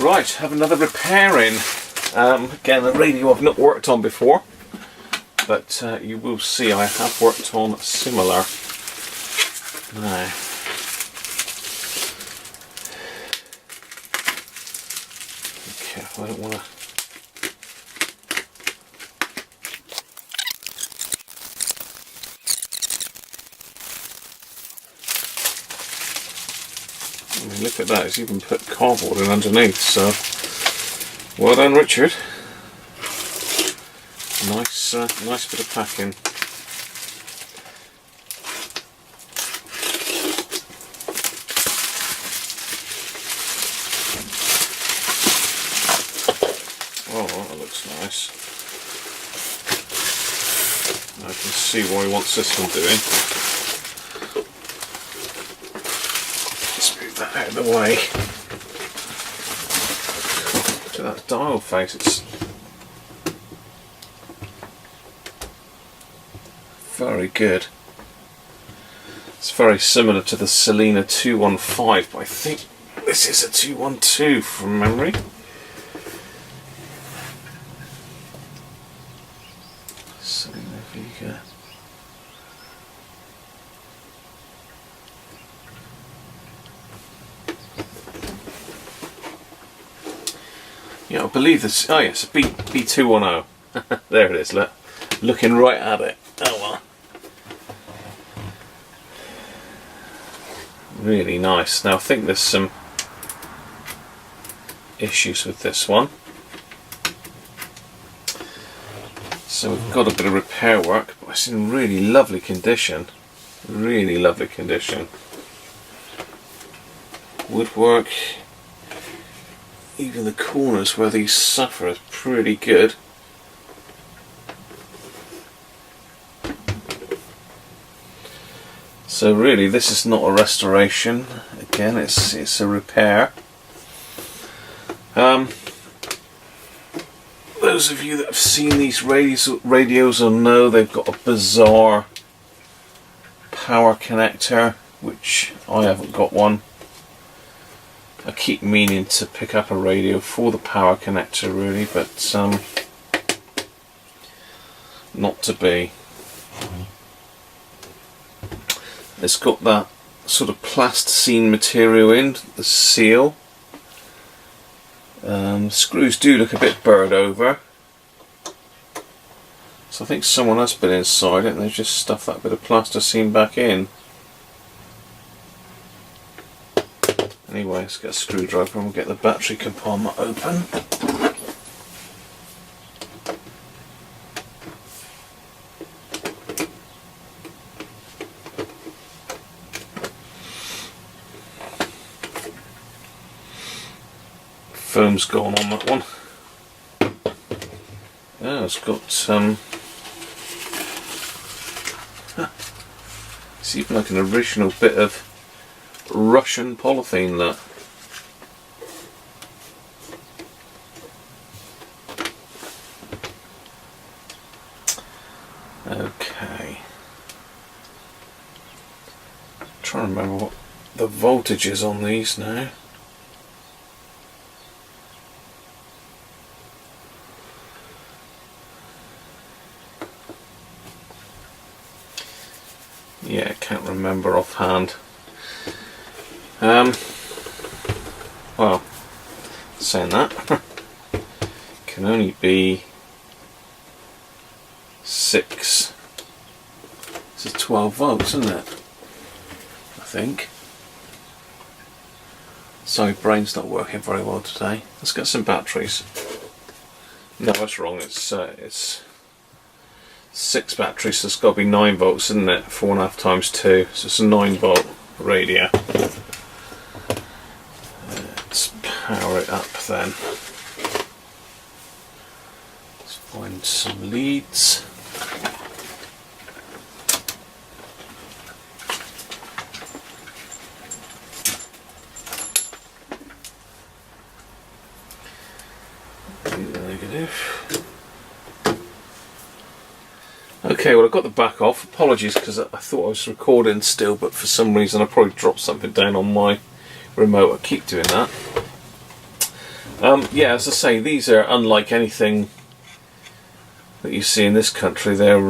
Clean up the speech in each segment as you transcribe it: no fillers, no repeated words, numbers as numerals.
Right, have another repairing. Again, a radio I've not worked on before, but you will see I have worked on similar. Now, okay, I don't want to. I mean, look at that, it's even put cardboard in underneath, so well done, Richard. Nice bit of packing. Oh, that looks nice. I can see why he wants this one doing. Out of the way. Look at that dial face, it's very good. It's very similar to the Selena 215, but I think this is a 212 from memory. Selena Vega. Yeah, I believe this. Oh yes, B210. There it is. Look, looking right at it. Oh well. Really nice. Now I think there's some issues with this one, so we've got a bit of repair work, but it's in really lovely condition. Really lovely condition. Woodwork. Even the corners where these suffer is pretty good. So really this is not a restoration, again it's a repair. Those of you that have seen these radios will know they've got a bizarre power connector, which I haven't got one. I keep meaning to pick up a radio for the power connector really, but not to be. It's got that sort of plasticine material in the seal. Screws do look a bit burred over, so I think someone has been inside it and they've just stuffed that bit of plasticine back in. Anyway, let's get a screwdriver and we'll get the battery compartment open. Foam's gone on that one. Oh, it's got it's even like an original bit of Russian polythene, that. Okay. I'm trying to remember what the voltage is on these now. Yeah, can't remember offhand. Well, saying that, can only be 6. This is 12 volts, isn't it? I think. Sorry, brain's not working very well today. Let's get some batteries. No, that's wrong. It's 6 batteries, so it's got to be 9 volts, isn't it? 4.5 times 2, so it's a 9 volt radio. Let's power it up then. Let's find some leads. Negative. Okay, well I've got the back off. Apologies because I thought I was recording still, but for some reason I probably dropped something down on my remote. I keep doing that. Yeah, as I say, these are unlike anything that you see in this country. They're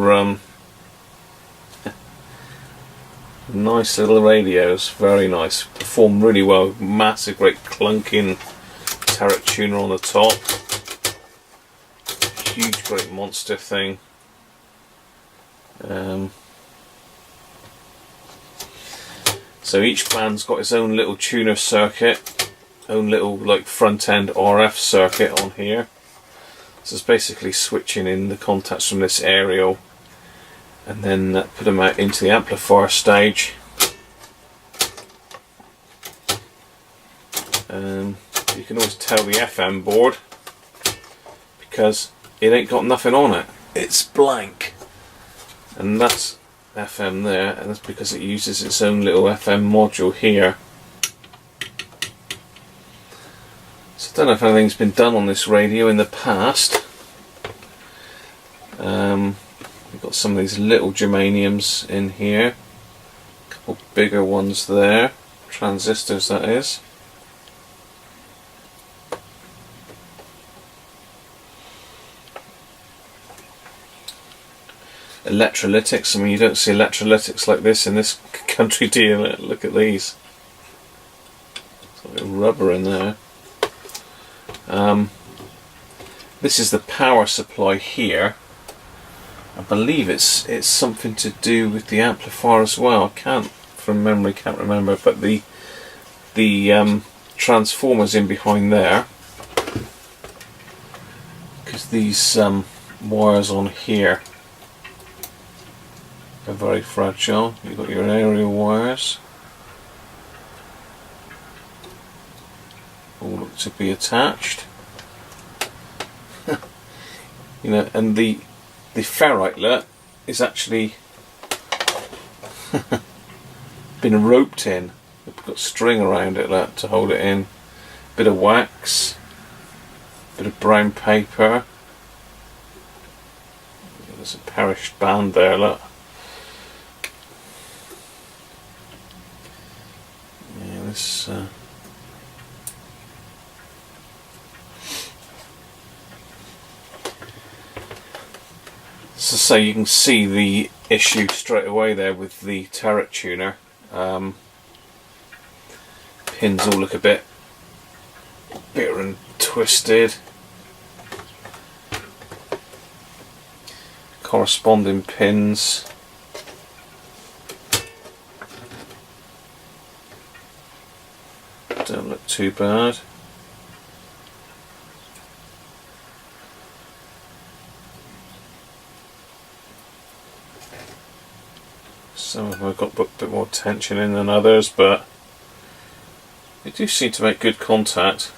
nice little radios, very nice, perform really well. Massive, great clunking turret tuner on the top. Huge, great monster thing. So each band's got its own little tuner circuit, own little like front end RF circuit on here. So it's basically switching in the contacts from this aerial and then put them out into the amplifier stage. You can always tell the FM board because it ain't got nothing on it. It's blank. And that's FM there, and that's because it uses its own little FM module here. So I don't know if anything's been done on this radio in the past. We've got some of these little germaniums in here, a couple bigger ones there, transistors that is. Electrolytics, I mean you don't see electrolytics like this in this country, do you? Look at these. There's a bit of rubber in there. This is the power supply here. I believe it's something to do with the amplifier as well. I can't, from memory, can't remember, but the transformer's in behind there, because these wires on here are very fragile. You've got your aerial wires, all look to be attached. You know, and the ferrite lit is actually been roped in. We've got string around it to hold it in. Bit of wax, bit of brown paper. There's a perished band there, look. Yeah, this so you can see the issue straight away there with the turret tuner. Pins all look a bit bitter and twisted. Corresponding pins. Don't look too bad. Some of them have got a bit more tension in than others, but they do seem to make good contact.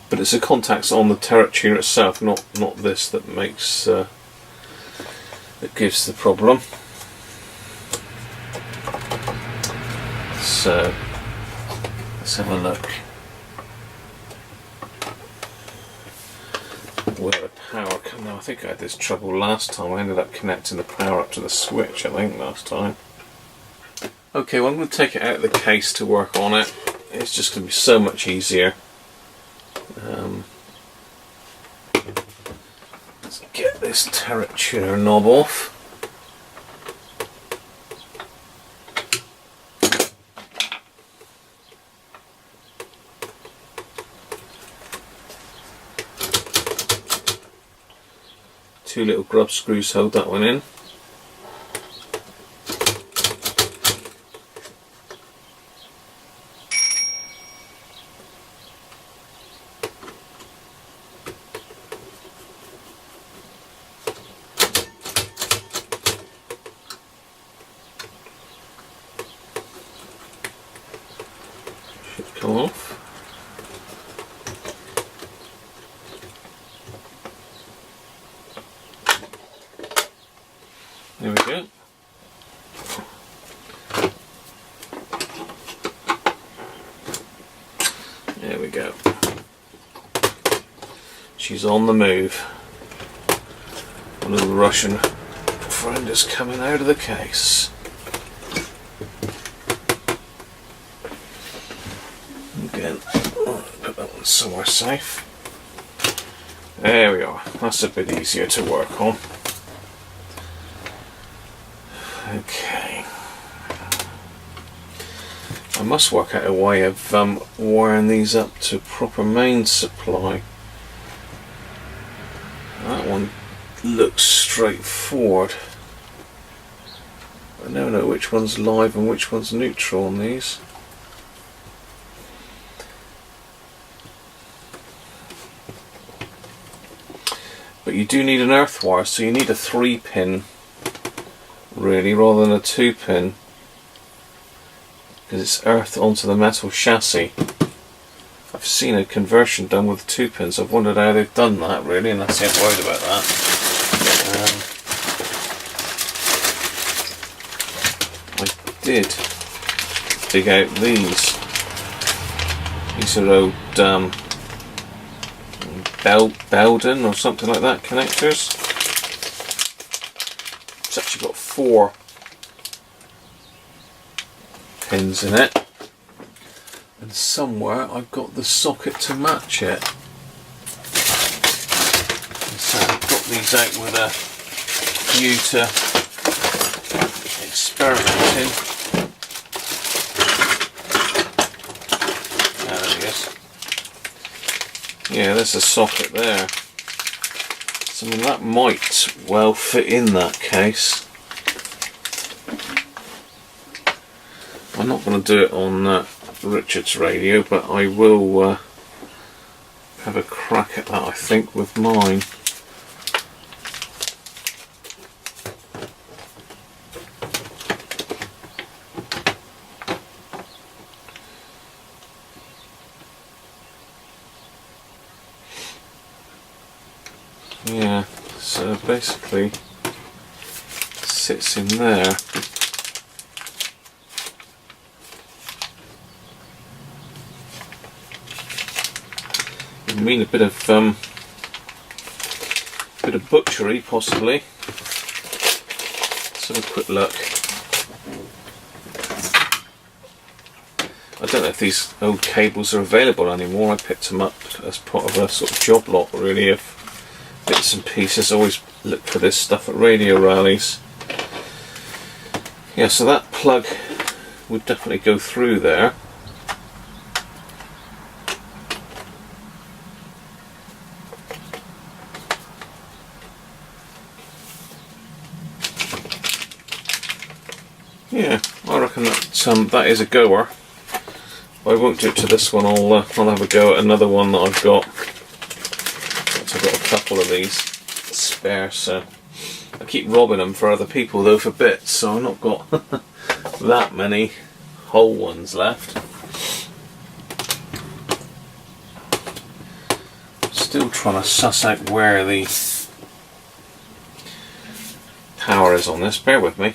But it's the contacts on the turret tuner itself, not this, that makes that gives the problem. So let's have a look. Where the power comes. Now I think I had this trouble last time. I ended up connecting the power up to the switch, I think, last time. Okay, well I'm going to take it out of the case to work on it. It's just going to be so much easier. Let's get this turret tuner knob off. Two little grub screws hold that one in. Should come off. There we go. There we go. She's on the move. A little Russian friend is coming out of the case. Again, somewhere safe. There we are. That's a bit easier to work on. Okay. I must work out a way of wiring these up to proper main supply. That one looks straightforward. I never know which one's live and which one's neutral on these. But you do need an earth wire, so you need a 3-pin really, rather than a 2-pin, because it's earthed onto the metal chassis. I've seen a conversion done with 2 pins. I've wondered how they've done that really, and that's it, worried about that. I did dig out these. These are old Belden or something like that connectors. It's actually got 4 pins in it, and somewhere I've got the socket to match it. And so I've got these out with a view to experimenting. There it is. Yeah, there's a socket there. So I mean, that might well fit in that case. I'm not going to do it on Richard's radio, but I will have a crack at that, I think, with mine. Yeah, so basically sits in there. I mean a bit of butchery possibly. Let's have a quick look. I don't know if these old cables are available anymore. I picked them up as part of a sort of job lot really of bits and pieces. I always look for this stuff at radio rallies. Yeah, so that plug would definitely go through there. Yeah, I reckon that that is a goer. I won't do it to this one. I'll have a go at another one that I've got. I've got a couple of these spare, so I keep robbing them for other people though for bits. So I've not got that many whole ones left. Still trying to suss out where the power is on this. Bear with me.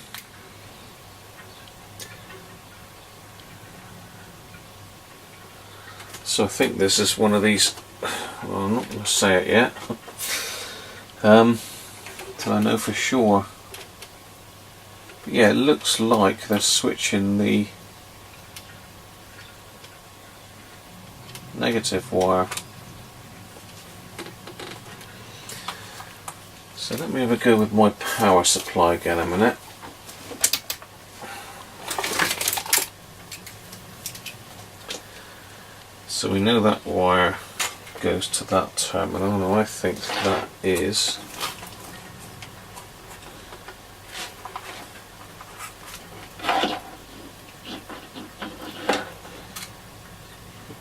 So I think this is one of these, well, I'm not going to say it yet, till I know for sure. But yeah, it looks like they're switching the negative wire. So let me have a go with my power supply again a minute. So we know that wire goes to that terminal, and I think that is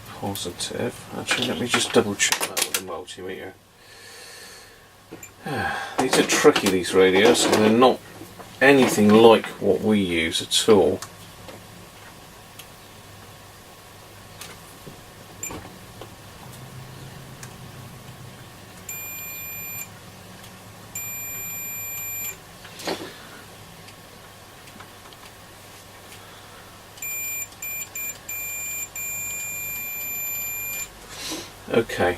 positive. Actually, let me just double check that with the multimeter. These are tricky, these radios, and they're not anything like what we use at all. Okay,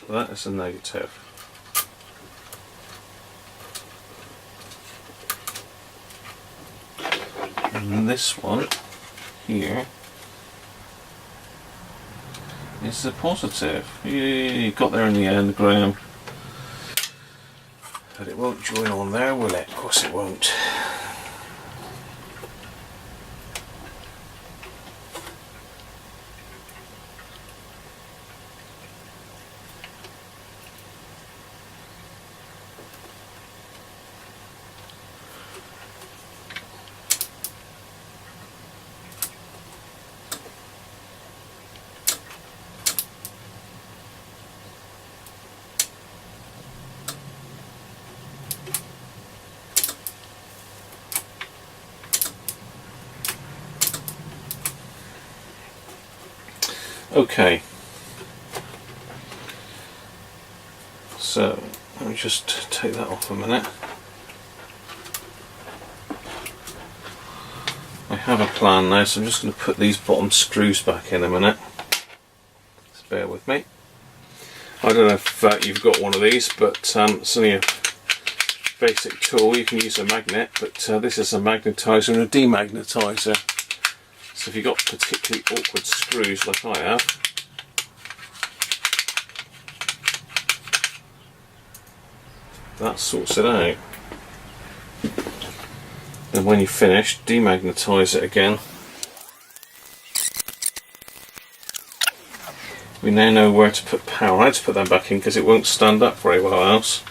that is a negative. And this one here is a positive. You got there in the end, Graham. But it won't join on there, will it? Of course it won't. Okay, so let me just take that off a minute. I have a plan now, so I'm just going to put these bottom screws back in a minute. Just bear with me. I don't know if you've got one of these, but it's only a basic tool. You can use a magnet, but this is a magnetizer and a demagnetizer. So if you've got particularly awkward screws like I have, that sorts it out. And when you finish, demagnetise it again. We now know where to put power. I had to put that back in because it won't stand up very well else.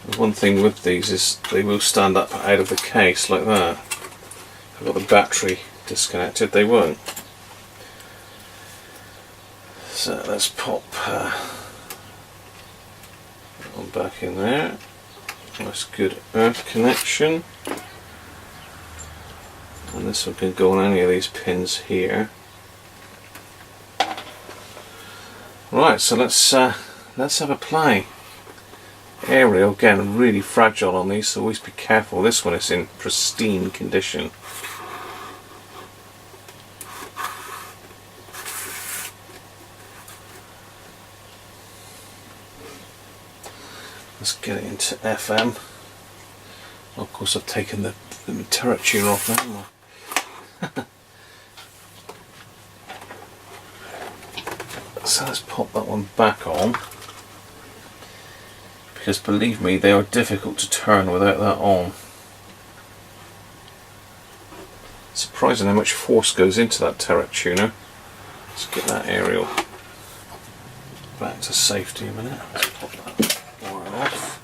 The one thing with these is they will stand up out of the case like that. If I've got the battery disconnected, they won't. So let's pop that one back in there. Nice good earth connection. And this one can go on any of these pins here. Right, so let's have a play. Aerial, again, really fragile on these, so always be careful. This one is in pristine condition. Let's get it into FM. Of course, I've taken the turret tuner off now, haven't I? So let's pop that one back on, because believe me, they are difficult to turn without that on. Surprising how much force goes into that turret tuner. Let's get that aerial back to safety a minute. Let's pop that wire off.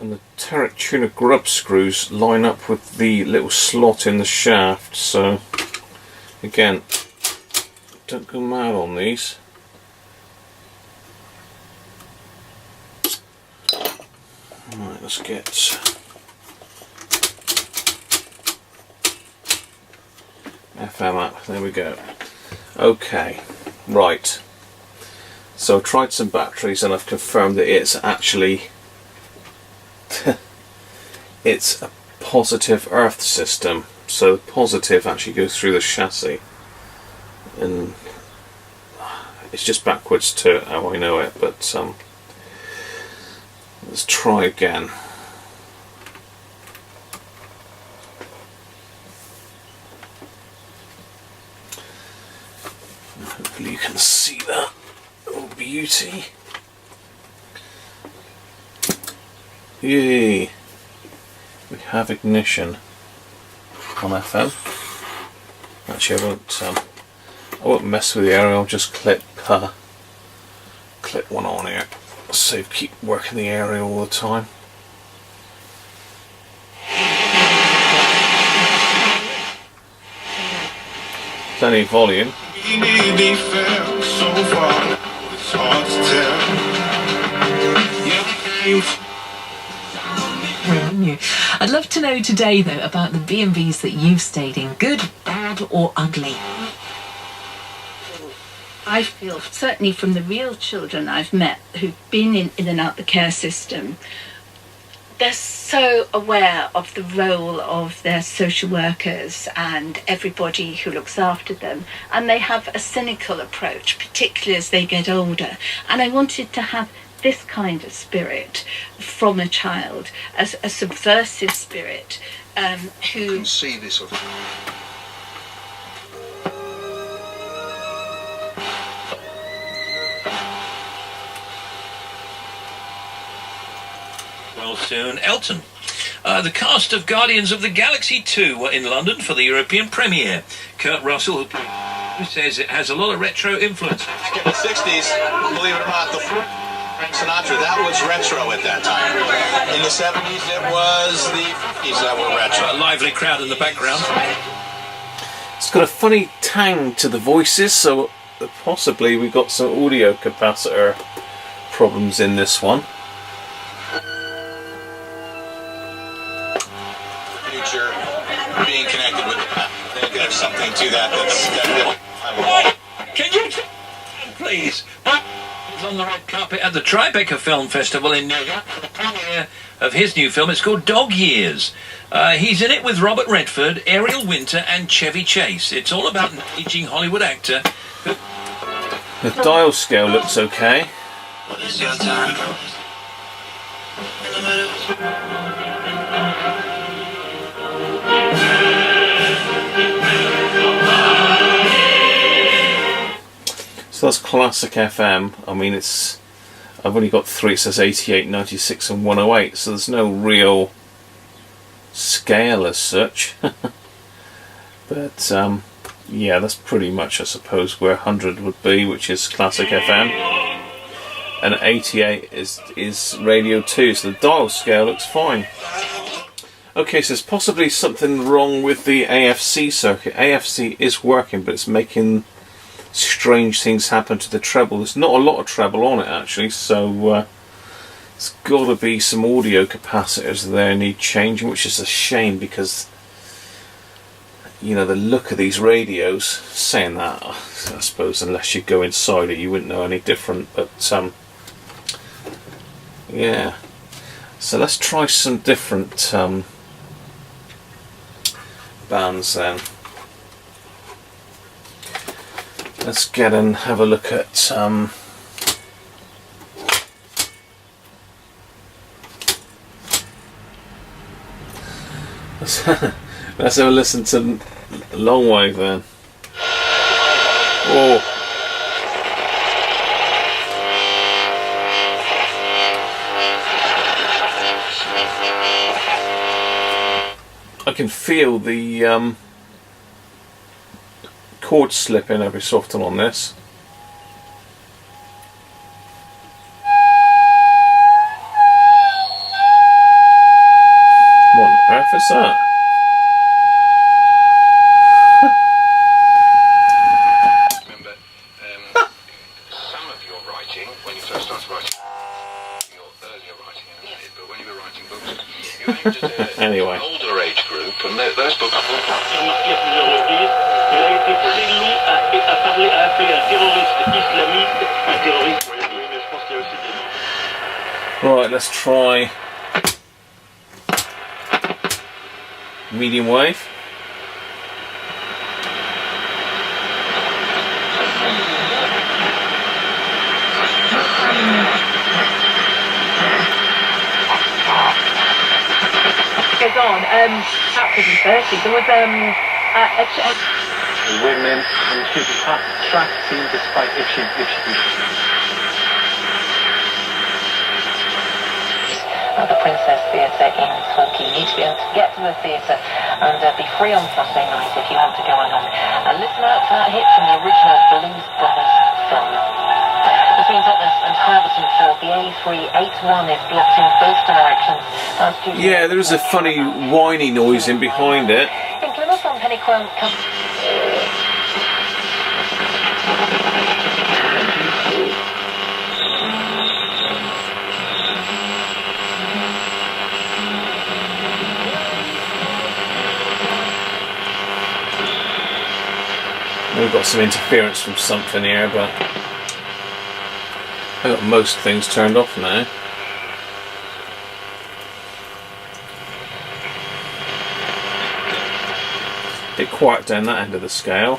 And the turret tuner grub screws line up with the little slot in the shaft, so again, don't go mad on these. Right, let's get FM up, there we go. Okay, right, so I've tried some batteries and I've confirmed that it's actually it's a positive earth system, so the positive actually goes through the chassis, and it's just backwards to how I know it, but let's try again. Hopefully you can see that. Oh, beauty. Yay! We have ignition on FM. Actually, I won't mess with the aerial. I'll just clip one on here. So keep working the aerial all the time. Plenty of volume. I'd love to know today, though, about the B&Bs that you've stayed in, good, bad or ugly. I feel, certainly from the real children I've met who've been in and out the care system, they're so aware of the role of their social workers and everybody who looks after them, and they have a cynical approach, particularly as they get older. And I wanted to have this kind of spirit from a child, as a subversive spirit, who You can see this sort of... Well, soon, Elton. The cast of Guardians of the Galaxy 2 were in London for the European premiere. Kurt Russell, who says it has a lot of retro influence. Back in the 60s, believe it or not, the Sinatra, that was retro at that time. In the 70s, it was the 50s that were retro. A lively crowd in the background. It's got a funny tang to the voices, so possibly we got some audio capacitor problems in this one. Future being connected with the past. I think there's something to that that's Can you, please? On the red carpet at the Tribeca Film Festival in New York for the premiere of his new film. It's called Dog Years. He's in it with Robert Redford, Ariel Winter and Chevy Chase. It's all about an aging Hollywood actor. The dial scale looks okay. So that's classic FM. I mean, I've only got 3. It says 88, 96 and 108, so there's no real scale as such. But yeah, that's pretty much, I suppose, where 100 would be, which is classic FM. And 88 is radio 2, so the dial scale looks fine. Okay, so there's possibly something wrong with the AFC circuit. AFC is working, but it's making strange things happen to the treble. There's not a lot of treble on it actually, so it's got to be some audio capacitors there need changing, which is a shame because, you know, the look of these radios, saying that, I suppose unless you go inside it you wouldn't know any different, but yeah. So let's try some different bands then. Let's get and have a look at let's have a listen to Long Wave then. Oh. I can feel the chord slipping every so often on this. What on earth is that? Remember, some of your writing, when you first started writing, your earlier writing, but when you were writing books, you aimed at Anyway. an older age group, and those books Il a été très long à parler, à appeler un terroriste islamiste un terroriste. Oui, mais je pense qu'il y a aussi des... Right, let's try medium wave. Goes on. At 30, there was Women who should be attracting despite if she the Princess Theatre in Torquay. You need to be able to get to the theatre and be free on Saturday night if you want to go along and listen out to that hit from the original Blues Brothers film. Between Totnes and Harverson Field, the A381 is blocked in both directions. Yeah, there is a funny whiny noise in behind it. In Plymouth on Pennycombe. We've got some interference from something here, but I've got most things turned off now. Bit quiet down that end of the scale.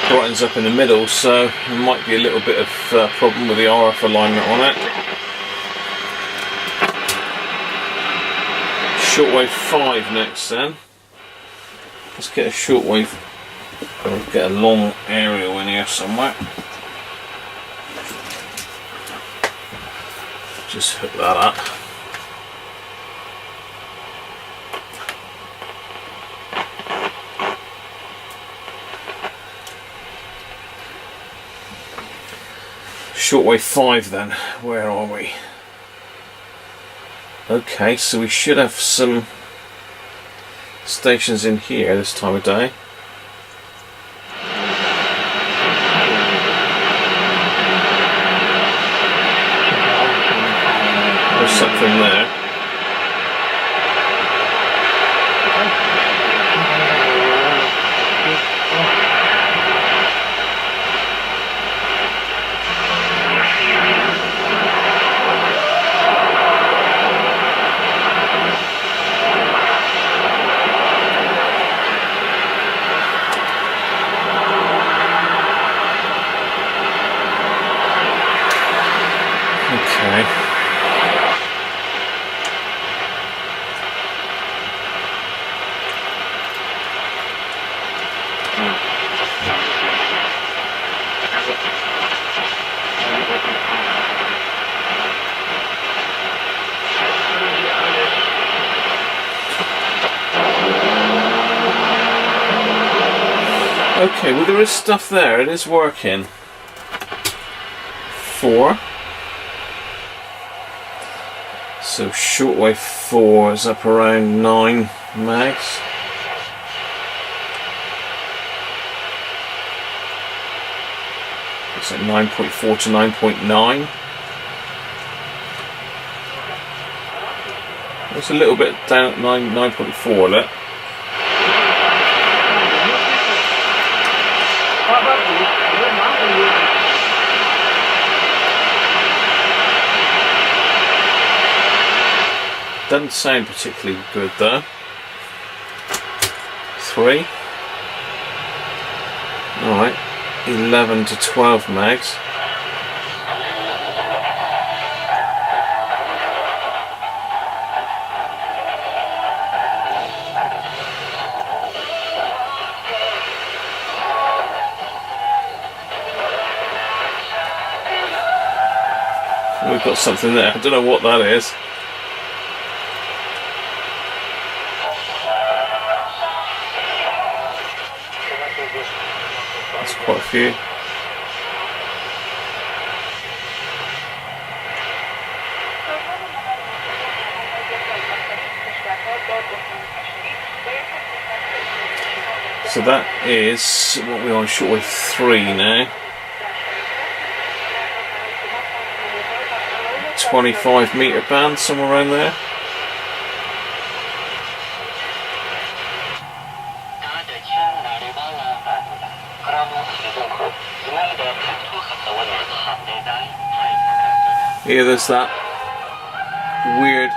Brightens up in the middle, so there might be a little bit of problem with the RF alignment on it. Shortwave 5 next then. Let's get a shortwave, or get a long aerial in here somewhere. Just hook that up. Shortwave 5 then, where are we? Okay, so we should have some stations in here this time of day. There's something there. Okay. Okay, well there is stuff there, it is working. 4. So shortwave 4 is up around 9 mags. It's at 9.4 to 9.9. It's a little bit down at 9.4, look. Doesn't sound particularly good though. 3. Alright, 11 to 12 mags. We've got something there, I don't know what that is. That's quite a few. So that is what we're on, shortwave 3 now. 25 metre band, somewhere around there. Here there's that weird